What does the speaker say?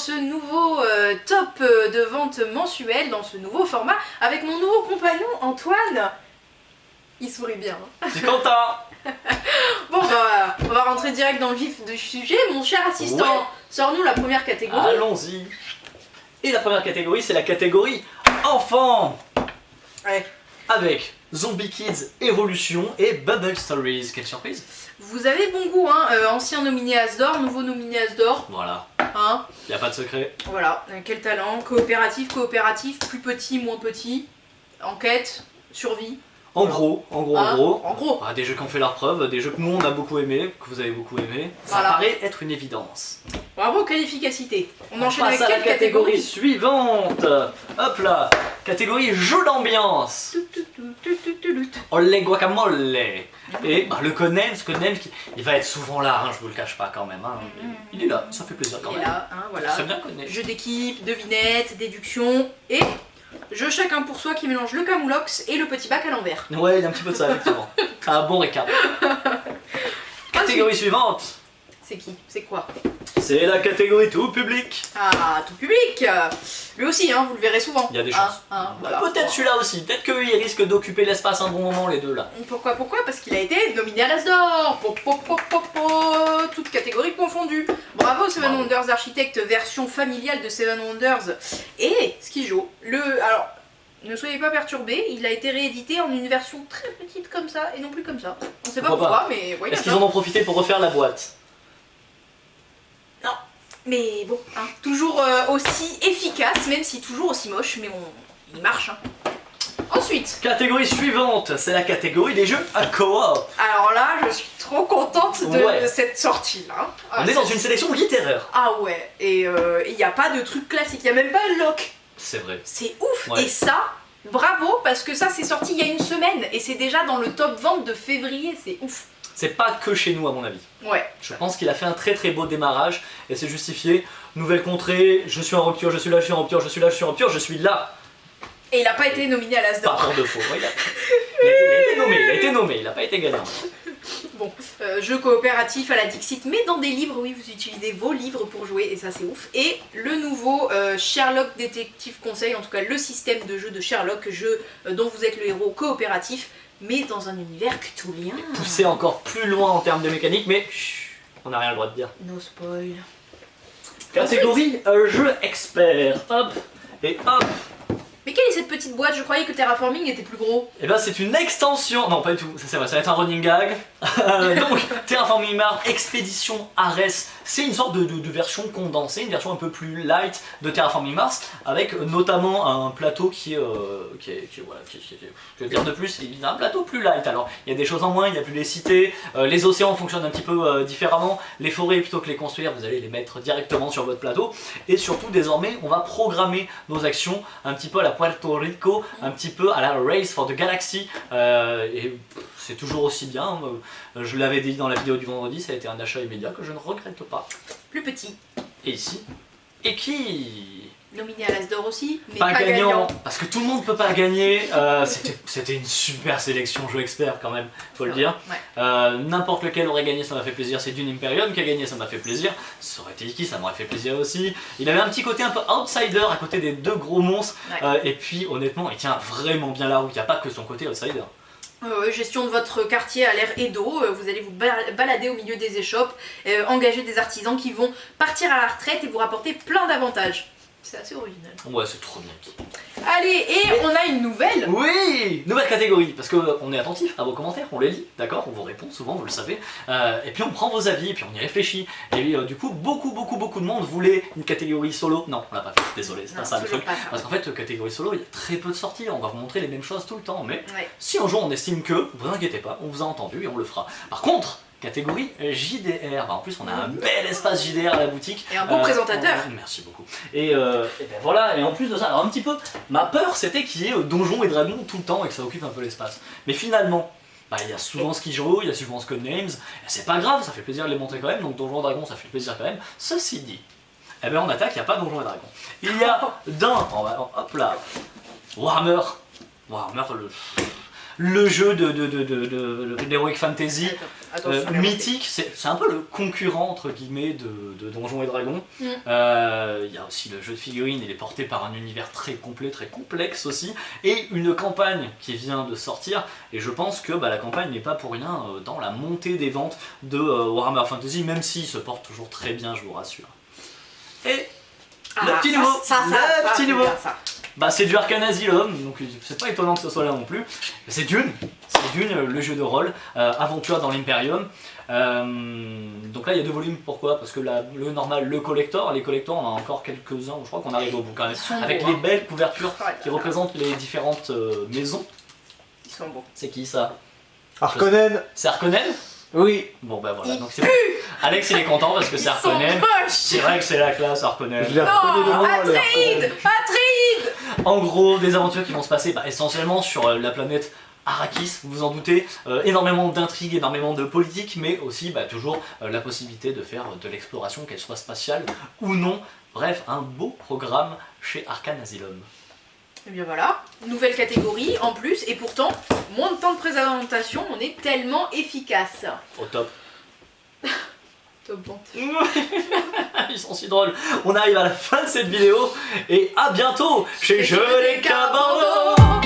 ce nouveau top de vente mensuel, dans ce nouveau format, avec mon nouveau compagnon Antoine. Il sourit bien. Je suis content. Bon bah, on va rentrer direct dans le vif du sujet. Mon cher assistant, Ouais. sors-nous la première catégorie. Allons-y. Et la première catégorie, c'est la catégorie enfant. Ouais. Avec Zombie Kids Evolution et Bubble Stories. Quelle surprise. Vous avez bon goût, hein. Ancien nominé Asdor, nouveau nominé Asdor. Voilà, Hein. y a pas de secret. Voilà, quel talent. Coopératif, plus petit, moins petit. Enquête, survie. En Voilà. gros, Hein, en gros. Des jeux qui ont fait leur preuve, des jeux que nous on a beaucoup aimé, que vous avez beaucoup aimé. Ça Voilà. paraît être une évidence. Bravo, qualificacité. On enchaîne passe avec à la quelle catégorie catégorie? suivante. Hop là, catégorie jeu d'ambiance. Olé guacamole. Et bah, le Conems, il va être souvent là, hein, je vous le cache pas quand même. Hein. Il est là, ça fait plaisir quand Et même. là, hein, voilà. Très bien Conems. Jeu d'équipe, devinette, déduction et jeu chacun pour soi qui mélange le camoulox et le petit bac à l'envers. Ouais, il y a un petit peu de ça effectivement. Un bon récap. Catégorie suivante. C'est qui? C'est quoi? C'est la catégorie tout public. Ah, tout public. Lui aussi, hein, vous le verrez souvent. Il y a des Hein, chances. hein, voilà. Peut-être celui-là aussi, peut-être qu'il risque d'occuper l'espace un bon moment les deux là. Pourquoi? Parce qu'il a été nominé à l'Asdor. Toutes catégories confondues. Bravo Seven Bravo. Wonders Architect, version familiale de Seven Wonders. Et Skijo, alors, ne soyez pas perturbés, il a été réédité en une version très petite comme ça et non plus comme ça. On sait pas Pourquoi pourquoi, mais ouais, Est-ce qu'ils en ont profité pour refaire la boîte? Non, mais bon, hein, toujours aussi efficace, même si toujours aussi moche, mais il marche. Hein. Ensuite, Catégorie suivante, c'est la catégorie des jeux à coop. alors là, je suis trop contente de Ouais. cette sortie-là. On est dans une sélection littéraire. Ah ouais, et il n'y a pas de truc classique, il n'y a même pas un lock. C'est vrai. C'est ouf, Ouais. et ça, bravo, parce que ça c'est sorti il y a une semaine, et c'est déjà dans le top vente de février, c'est ouf. C'est pas que chez nous à mon avis. Ouais. Je pense qu'il a fait un très très beau démarrage et c'est justifié. Nouvelle contrée, je suis en rupture, je suis là, je suis en rupture, je suis là, je suis en rupture, je suis là. Et il n'a pas été nominé à Pas l'Asdor. pour de faux. Ouais, il a été nommé, il a pas été gagnant. Bon, jeu coopératif à la Dixit, mais dans des livres, oui, vous utilisez vos livres pour jouer, et ça c'est ouf. Et le nouveau Sherlock Détective Conseil, en tout cas le système de jeu de Sherlock, jeu dont vous êtes le héros coopératif, mais dans un univers cthulhien. Poussé encore plus loin en termes de mécanique, mais chut, on n'a rien le droit de dire. No spoil. Catégorie jeu expert. Hop et hop. Mais quelle est cette petite boîte? Je croyais que Terraforming était plus gros. Et ben c'est une extension, non pas du tout, c'est vrai, ça va être un running gag. Donc Terraforming Mars Expédition Ares, c'est une sorte de version condensée, une version un peu plus light de Terraforming Mars, avec notamment un plateau qui est, je vais dire de plus, il a un plateau plus light. Alors il y a des choses en moins, il n'y a plus les cités, les océans fonctionnent un petit peu différemment, les forêts plutôt que les construire, vous allez les mettre directement sur votre plateau, et surtout désormais on va programmer nos actions un petit peu à la Puerto Rico, un petit peu à la Race for the Galaxy, et c'est toujours aussi bien. Je l'avais dit dans la vidéo du vendredi, ça a été un achat immédiat que je ne regrette pas. Plus petit. Et ici, et qui Nominé à l'Asdor aussi, mais pas pas gagnant. parce que tout le monde peut pas gagner. C'était une super sélection jeu expert quand même, faut le dire. Ouais. N'importe lequel aurait gagné, ça m'a fait plaisir. C'est Dune Imperium qui a gagné, ça m'a fait plaisir. Ça aurait été Iki, ça m'aurait fait plaisir aussi. Il avait un petit côté un peu outsider à côté des deux gros monstres. Ouais. Et puis honnêtement, il tient vraiment bien la route. Il n'y a pas que son côté outsider. Gestion de votre quartier à l'air Edo, vous allez vous balader au milieu des échoppes, engager des artisans qui vont partir à la retraite et vous rapporter plein d'avantages. C'est assez original. Ouais, c'est trop bien. Allez, et on a une nouvelle. Oui, nouvelle catégorie, parce qu'on est attentif à vos commentaires, on les lit, d'accord, on vous répond souvent, vous le savez, et puis on prend vos avis, et puis on y réfléchit, et du coup, beaucoup de monde voulait une catégorie solo. Non, on l'a pas fait, désolé, c'est pas ça le truc, parce qu'en fait, catégorie solo, il y a très peu de sorties, on va vous montrer les mêmes choses tout le temps, mais Ouais. si un jour on estime que, vous inquiétez pas, on vous a entendu et on le fera. Par contre, catégorie JDR, bah, en plus on a un bel espace JDR à la boutique. Et un bon présentateur. Merci beaucoup. Et ben voilà, et en plus de ça, alors un petit peu, ma peur c'était qu'il y ait Donjons et Dragons tout le temps et que ça occupe un peu l'espace. Mais finalement, bah, il y a souvent Skijo, il y a souvent Codenames, c'est pas grave, ça fait plaisir de les montrer quand même, donc Donjons et Dragons ça fait plaisir quand même. Ceci dit, eh ben on attaque, il n'y a pas Donjons et Dragons. Il y a hop là, Warhammer le jeu d'Heroic Fantasy. Attention, Mythique, c'est un peu le concurrent entre guillemets de Donjons et Dragons. Mm. Il y a aussi le jeu de figurines, il est porté par un univers très complet, très complexe aussi, et une campagne qui vient de sortir, et je pense que la campagne n'est pas pour rien dans la montée des ventes de Warhammer Fantasy, même s'il se porte toujours très bien, je vous rassure. Et le petit nouveau, le petit nouveau. C'est du Arcane Asylum, donc c'est pas étonnant que ce soit là non plus. C'est Dune, le jeu de rôle, aventure dans l'Imperium. Donc là il y a 2 volumes, pourquoi? Parce que le normal, le collector, les collectors on en a encore quelques-uns, je crois qu'on arrive au bout quand même, avec les belles couvertures qui représentent les différentes maisons. Ils sont beaux. C'est qui ça? Harkonnen. C'est Harkonnen? Oui. Bon voilà, donc c'est bon. Alex il est content parce que c'est Harkonnen. C'est vrai que c'est la classe Harkonnen. Je l'ai reconnu de loin, les Atreide. En gros, des aventures qui vont se passer essentiellement sur la planète Arrakis, vous vous en doutez, énormément d'intrigues, énormément de politique, mais aussi toujours la possibilité de faire de l'exploration, qu'elle soit spatiale ou non. Bref, un beau programme chez Arcane Asylum. Et bien voilà, nouvelle catégorie en plus, et pourtant, moins de temps de présentation, on est tellement efficace. Au top. Top bon. Ils sont si drôles. On arrive à la fin de cette vidéo, et à bientôt chez Jeux les Cabans.